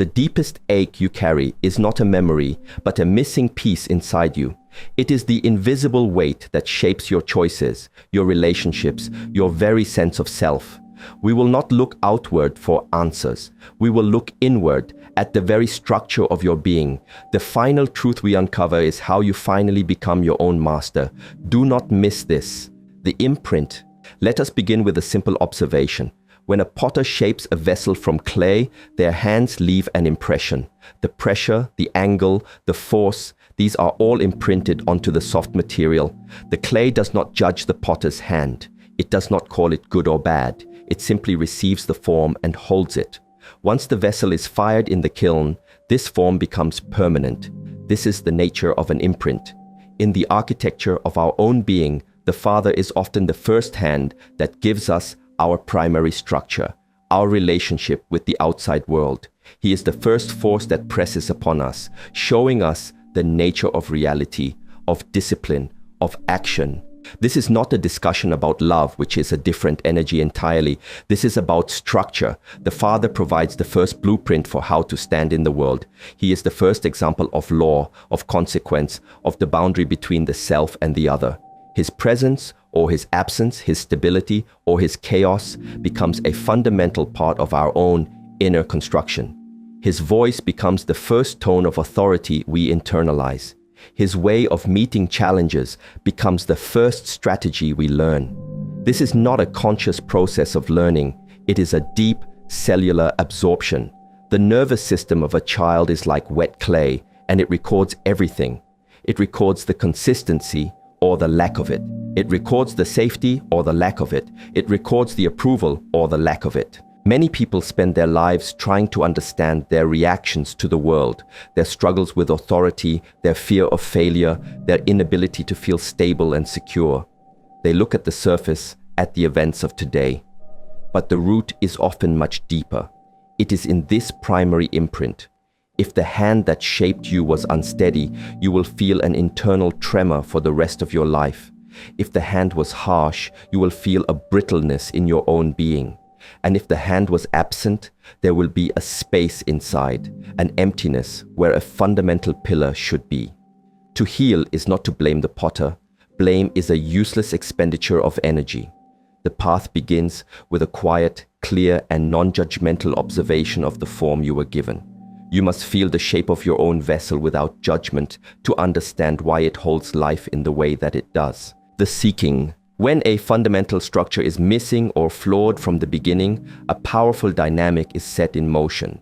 The deepest ache you carry is not a memory, but a missing piece inside you. It is the invisible weight that shapes your choices, your relationships, your very sense of self. We will not look outward for answers. We will look inward at the very structure of your being. The final truth we uncover is how you finally become your own master. Do not miss this. The imprint. Let us begin with a simple observation. When a potter shapes a vessel from clay, their hands leave an impression. The pressure, the angle, the force, these are all imprinted onto the soft material. The clay does not judge the potter's hand. It does not call it good or bad. It simply receives the form and holds it. Once the vessel is fired in the kiln, this form becomes permanent. This is the nature of an imprint. In the architecture of our own being, the Father is often the first hand that gives us our primary structure, our relationship with the outside world. He is the first force that presses upon us, showing us the nature of reality, of discipline, of action. This is not a discussion about love, which is a different energy entirely. This is about structure. The Father provides the first blueprint for how to stand in the world. He is the first example of law, of consequence, of the boundary between the self and the other. His presence or his absence, his stability or his chaos becomes a fundamental part of our own inner construction. His voice becomes the first tone of authority we internalize. His way of meeting challenges becomes the first strategy we learn. This is not a conscious process of learning. It is a deep cellular absorption. The nervous system of a child is like wet clay, and it records everything. It records the consistency or the lack of it. It records the safety or the lack of it. It records the approval or the lack of it. Many people spend their lives trying to understand their reactions to the world, their struggles with authority, their fear of failure, their inability to feel stable and secure. They look at the surface, at the events of today. But the root is often much deeper. It is in this primary imprint. If the hand that shaped you was unsteady, you will feel an internal tremor for the rest of your life. If the hand was harsh, you will feel a brittleness in your own being. And if the hand was absent, there will be a space inside, an emptiness where a fundamental pillar should be. To heal is not to blame the potter. Blame is a useless expenditure of energy. The path begins with a quiet, clear, and non-judgmental observation of the form you were given. You must feel the shape of your own vessel without judgment to understand why it holds life in the way that it does. The seeking. When a fundamental structure is missing or flawed from the beginning, a powerful dynamic is set in motion.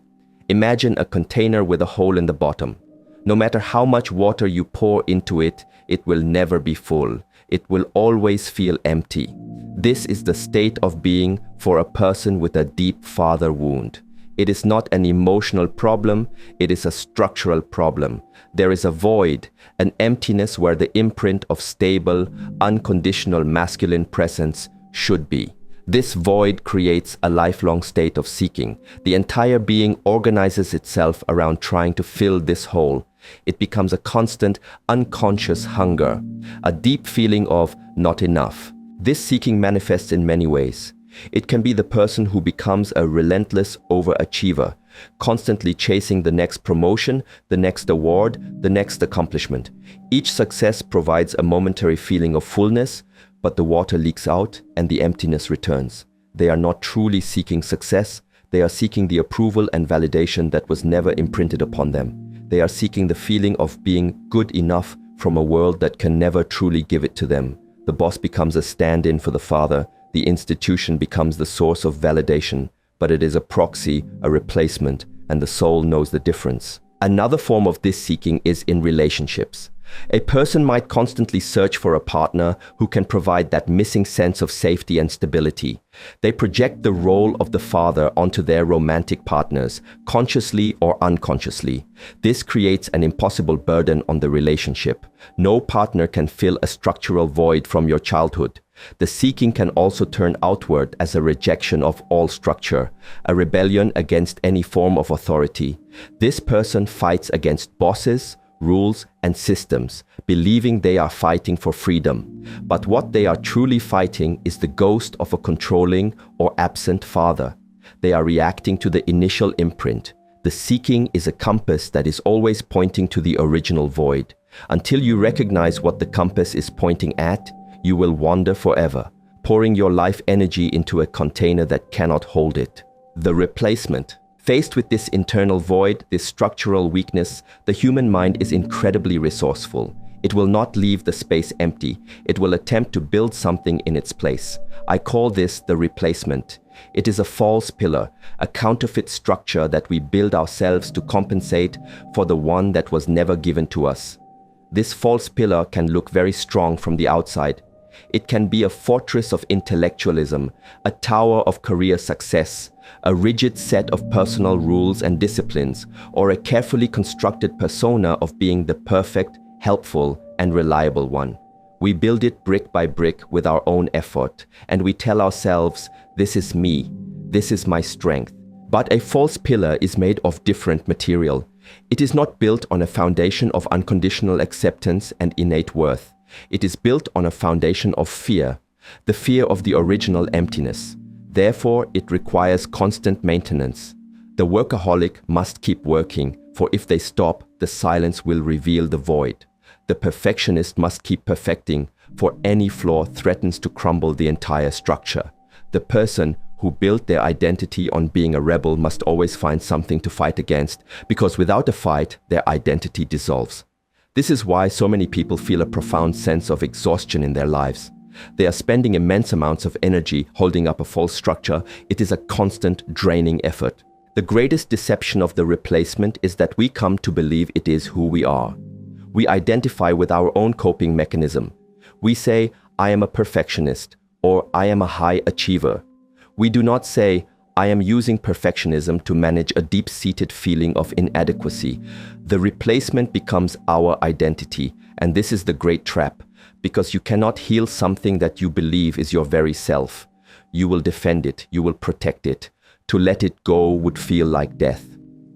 Imagine a container with a hole in the bottom. No matter how much water you pour into it, it will never be full. It will always feel empty. This is the state of being for a person with a deep father wound. It is not an emotional problem, it is a structural problem. There is a void, an emptiness where the imprint of stable, unconditional masculine presence should be. This void creates a lifelong state of seeking. The entire being organizes itself around trying to fill this hole. It becomes a constant, unconscious hunger, a deep feeling of not enough. This seeking manifests in many ways. It can be the person who becomes a relentless overachiever, constantly chasing the next promotion, the next award, the next accomplishment. Each success provides a momentary feeling of fullness, but the water leaks out and the emptiness returns. They are not truly seeking success. They are seeking the approval and validation that was never imprinted upon them. They are seeking the feeling of being good enough from a world that can never truly give it to them. The boss becomes a stand-in for the father. The institution becomes the source of validation, but it is a proxy, a replacement, and the soul knows the difference. Another form of this seeking is in relationships. A person might constantly search for a partner who can provide that missing sense of safety and stability. They project the role of the father onto their romantic partners, consciously or unconsciously. This creates an impossible burden on the relationship. No partner can fill a structural void from your childhood. The seeking can also turn outward as a rejection of all structure, a rebellion against any form of authority. This person fights against bosses, rules, and systems, believing they are fighting for freedom. But what they are truly fighting is the ghost of a controlling or absent father. They are reacting to the initial imprint. The seeking is a compass that is always pointing to the original void. Until you recognize what the compass is pointing at, you will wander forever, pouring your life energy into a container that cannot hold it. The replacement. Faced with this internal void, this structural weakness, the human mind is incredibly resourceful. It will not leave the space empty. It will attempt to build something in its place. I call this the replacement. It is a false pillar, a counterfeit structure that we build ourselves to compensate for the one that was never given to us. This false pillar can look very strong from the outside. It can be a fortress of intellectualism, a tower of career success, a rigid set of personal rules and disciplines, or a carefully constructed persona of being the perfect, helpful, and reliable one. We build it brick by brick with our own effort, and we tell ourselves, this is me, this is my strength. But a false pillar is made of different material. It is not built on a foundation of unconditional acceptance and innate worth. It is built on a foundation of fear, the fear of the original emptiness. Therefore, it requires constant maintenance. The workaholic must keep working, for if they stop, the silence will reveal the void. The perfectionist must keep perfecting, for any flaw threatens to crumble the entire structure. The person who built their identity on being a rebel must always find something to fight against, because without a fight, their identity dissolves. This is why so many people feel a profound sense of exhaustion in their lives. They are spending immense amounts of energy holding up a false structure. It is a constant, draining effort. The greatest deception of the replacement is that we come to believe it is who we are. We identify with our own coping mechanism. We say, I am a perfectionist, or I am a high achiever. We do not say, I am using perfectionism to manage a deep-seated feeling of inadequacy. The replacement becomes our identity, and this is the great trap, because you cannot heal something that you believe is your very self. You will defend it, you will protect it. To let it go would feel like death.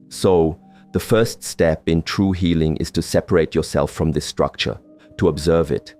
So, the first step in true healing is to separate yourself from this structure, to observe it,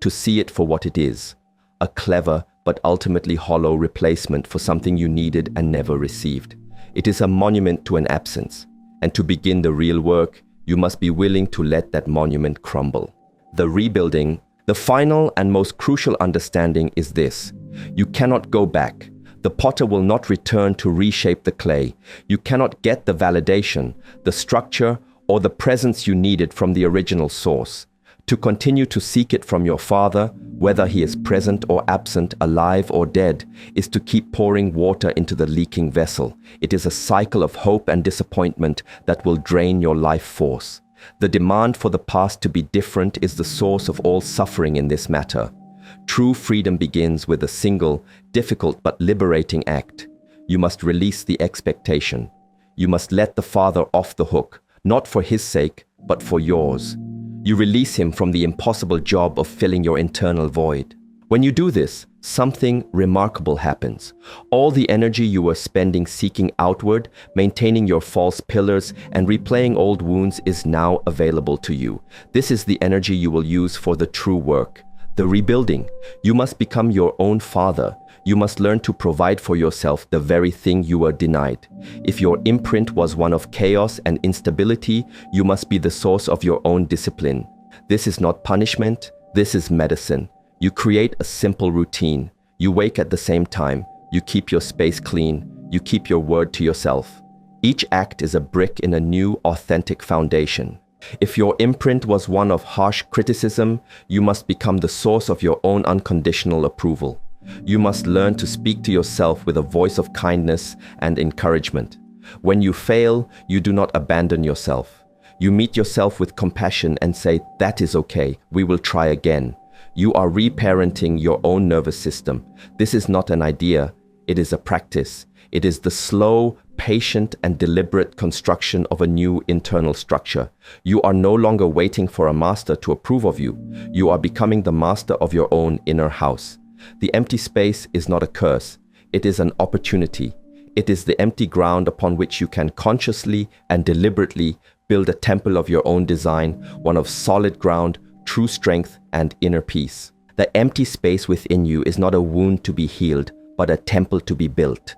to see it for what it is, a clever but ultimately hollow replacement for something you needed and never received. It is a monument to an absence, and to begin the real work, you must be willing to let that monument crumble. The rebuilding, the final and most crucial understanding is this: you cannot go back. The potter will not return to reshape the clay. You cannot get the validation, the structure, or the presence you needed from the original source. To continue to seek it from your Father, whether he is present or absent, alive or dead, is to keep pouring water into the leaking vessel. It is a cycle of hope and disappointment that will drain your life force. The demand for the past to be different is the source of all suffering in this matter. True freedom begins with a single, difficult but liberating act. You must release the expectation. You must let the Father off the hook, not for his sake, but for yours. You release him from the impossible job of filling your internal void. When you do this, something remarkable happens. All the energy you were spending seeking outward, maintaining your false pillars, and replaying old wounds is now available to you. This is the energy you will use for the true work, the rebuilding. You must become your own father. You must learn to provide for yourself the very thing you were denied. If your imprint was one of chaos and instability, you must be the source of your own discipline. This is not punishment, this is medicine. You create a simple routine. You wake at the same time. You keep your space clean. You keep your word to yourself. Each act is a brick in a new, authentic foundation. If your imprint was one of harsh criticism, you must become the source of your own unconditional approval. You must learn to speak to yourself with a voice of kindness and encouragement. When you fail, you do not abandon yourself. You meet yourself with compassion and say, "That is okay, we will try again." You are reparenting your own nervous system. This is not an idea, it is a practice. It is the slow, patient, and deliberate construction of a new internal structure. You are no longer waiting for a master to approve of you. You are becoming the master of your own inner house. The empty space is not a curse. It is an opportunity. It is the empty ground upon which you can consciously and deliberately build a temple of your own design, one of solid ground, true strength, and inner peace. The empty space within you is not a wound to be healed, but a temple to be built.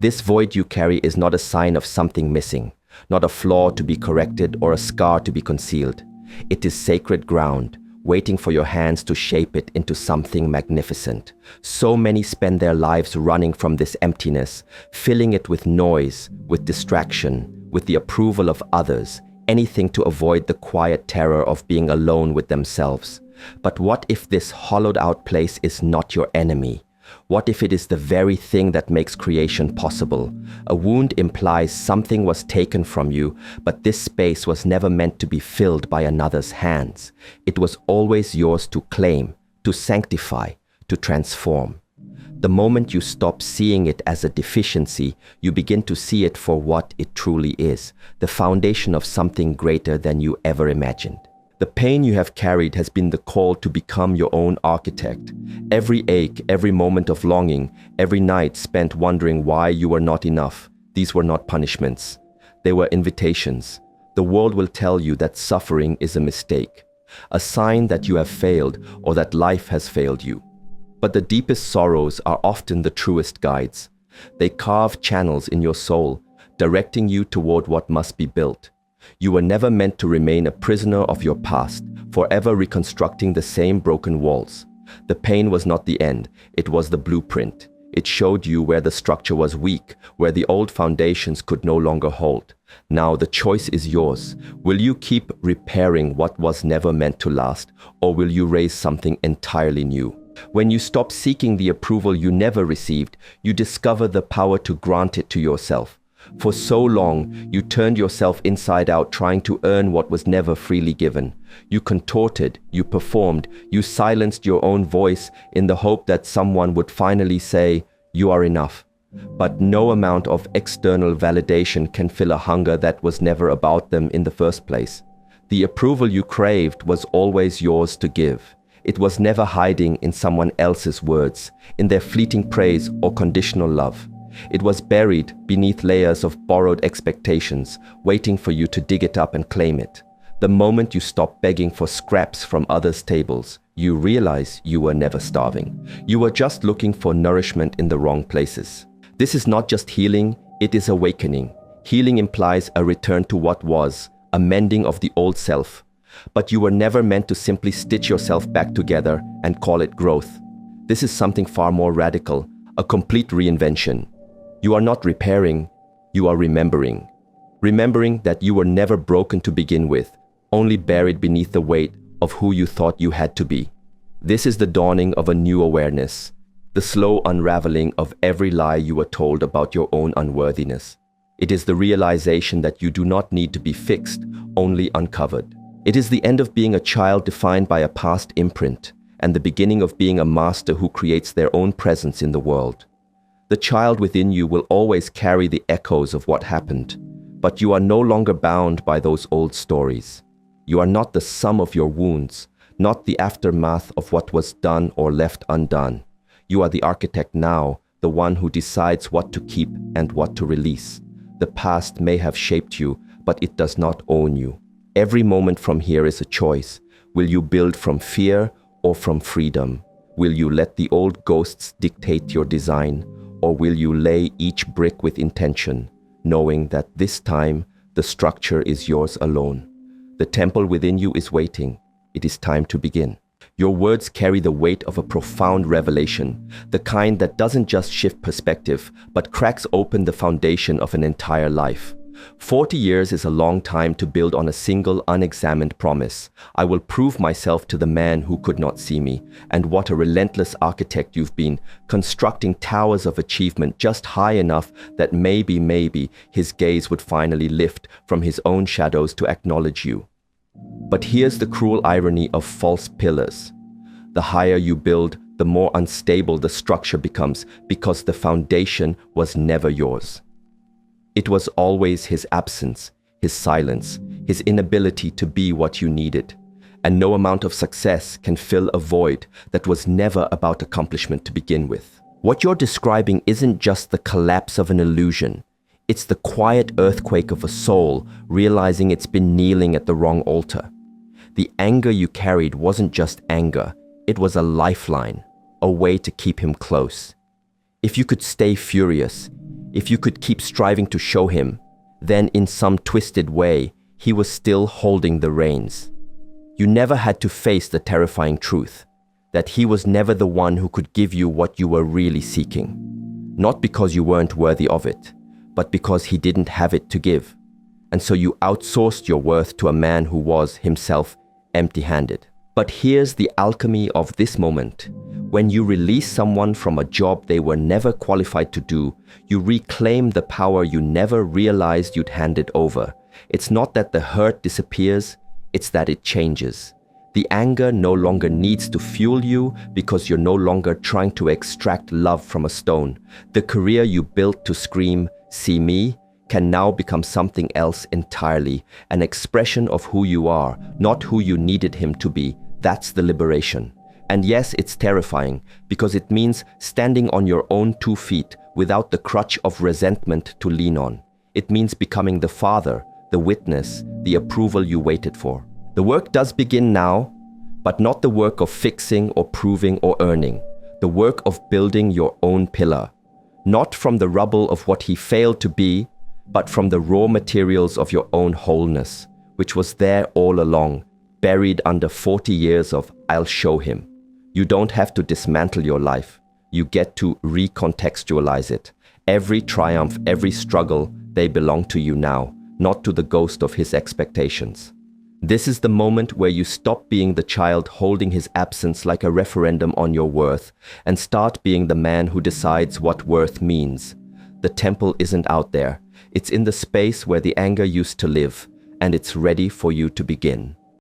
This void you carry is not a sign of something missing, not a flaw to be corrected or a scar to be concealed. It is sacred ground, waiting for your hands to shape it into something magnificent. So many spend their lives running from this emptiness, filling it with noise, with distraction, with the approval of others, anything to avoid the quiet terror of being alone with themselves. But what if this hollowed-out place is not your enemy? What if it is the very thing that makes creation possible? A wound implies something was taken from you, but this space was never meant to be filled by another's hands. It was always yours to claim, to sanctify, to transform. The moment you stop seeing it as a deficiency, you begin to see it for what it truly is, the foundation of something greater than you ever imagined. The pain you have carried has been the call to become your own architect. Every ache, every moment of longing, every night spent wondering why you were not enough. These were not punishments. They were invitations. The world will tell you that suffering is a mistake, a sign that you have failed or that life has failed you. But the deepest sorrows are often the truest guides. They carve channels in your soul, directing you toward what must be built. You were never meant to remain a prisoner of your past, forever reconstructing the same broken walls. The pain was not the end, it was the blueprint. It showed you where the structure was weak, where the old foundations could no longer hold. Now the choice is yours. Will you keep repairing what was never meant to last, or will you raise something entirely new? When you stop seeking the approval you never received, you discover the power to grant it to yourself. For so long, you turned yourself inside out trying to earn what was never freely given. You contorted, you performed, you silenced your own voice in the hope that someone would finally say, "You are enough." But no amount of external validation can fill a hunger that was never about them in the first place. The approval you craved was always yours to give. It was never hiding in someone else's words, in their fleeting praise or conditional love. It was buried beneath layers of borrowed expectations, waiting for you to dig it up and claim it. The moment you stop begging for scraps from others' tables, you realize you were never starving. You were just looking for nourishment in the wrong places. This is not just healing, it is awakening. Healing implies a return to what was, a mending of the old self. But you were never meant to simply stitch yourself back together and call it growth. This is something far more radical, a complete reinvention. You are not repairing, you are remembering. Remembering that you were never broken to begin with, only buried beneath the weight of who you thought you had to be. This is the dawning of a new awareness, the slow unraveling of every lie you were told about your own unworthiness. It is the realization that you do not need to be fixed, only uncovered. It is the end of being a child defined by a past imprint, and the beginning of being a master who creates their own presence in the world. The child within you will always carry the echoes of what happened, but you are no longer bound by those old stories. You are not the sum of your wounds, not the aftermath of what was done or left undone. You are the architect now, the one who decides what to keep and what to release. The past may have shaped you, but it does not own you. Every moment from here is a choice. Will you build from fear or from freedom? Will you let the old ghosts dictate your design? Or will you lay each brick with intention, knowing that this time the structure is yours alone? The temple within you is waiting. It is time to begin. Your words carry the weight of a profound revelation, the kind that doesn't just shift perspective, but cracks open the foundation of an entire life. 40 years is a long time to build on a single unexamined promise. I will prove myself to the man who could not see me. And what a relentless architect you've been, constructing towers of achievement just high enough that maybe his gaze would finally lift from his own shadows to acknowledge you. But here's the cruel irony of false pillars. The higher you build, the more unstable the structure becomes because the foundation was never yours. It was always his absence, his silence, his inability to be what you needed. And no amount of success can fill a void that was never about accomplishment to begin with. What you're describing isn't just the collapse of an illusion. It's the quiet earthquake of a soul realizing it's been kneeling at the wrong altar. The anger you carried wasn't just anger. It was a lifeline, a way to keep him close. If you could stay furious, if you could keep striving to show him, then in some twisted way, he was still holding the reins. You never had to face the terrifying truth that he was never the one who could give you what you were really seeking. Not because you weren't worthy of it, but because he didn't have it to give. And so you outsourced your worth to a man who was, himself, empty-handed. But here's the alchemy of this moment. When you release someone from a job they were never qualified to do, you reclaim the power you never realized you'd handed over. It's not that the hurt disappears, it's that it changes. The anger no longer needs to fuel you because you're no longer trying to extract love from a stone. The career you built to scream, "See me," can now become something else entirely, an expression of who you are, not who you needed him to be. That's the liberation. And yes, it's terrifying because it means standing on your own 2 feet without the crutch of resentment to lean on. It means becoming the father, the witness, the approval you waited for. The work does begin now, but not the work of fixing or proving or earning. The work of building your own pillar. Not from the rubble of what he failed to be, but from the raw materials of your own wholeness, which was there all along, buried under 40 years of "I'll show him." You don't have to dismantle your life. You get to recontextualize it. Every triumph, every struggle, they belong to you now, not to the ghost of his expectations. This is the moment where you stop being the child holding his absence like a referendum on your worth and start being the man who decides what worth means. The temple isn't out there. It's in the space where the anger used to live, and it's ready for you to begin.